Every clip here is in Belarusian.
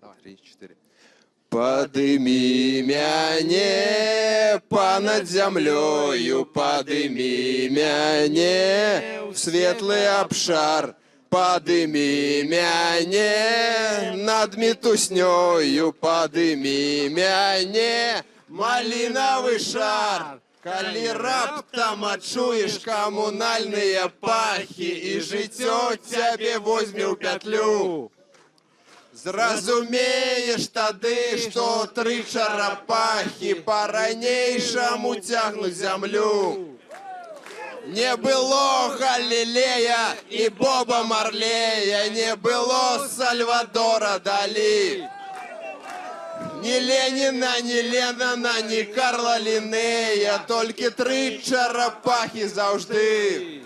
Давай, 3, 4. Подыми мяне понад землею, подыми мяне в светлый обшар, подыми мяне над метуснёю, подыми мяне малиновый шар. Калі раптам адчуеш камунальныя пахі і жыццё цябе возьме ў пятлю, зразумееш тады, што 3 чарапахі па-ранейшаму цягнуць зямлю. Не было Галілея і Боба Марлея, не было Сальвадора Далі. Ні Леніна, ні Ленана, ні Карла Лінея, толькі 3 чарапахі заўжды.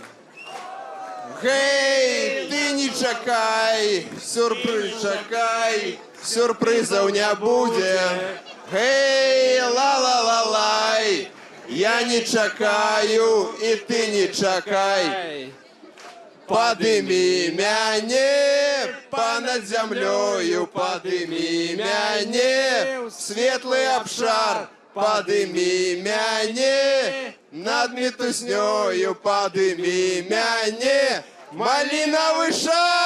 Гей, ты не чакай, сюрпрыз чакай, сюрпрызаў не будзе. Гей, ла-ла-ла-лай, я не чакаю, і ты не чакай. Подыми мяне понад землею, подыми мяне в светлый обшар, подыми мяне над метуснёю, подыми мяне малиновый шар.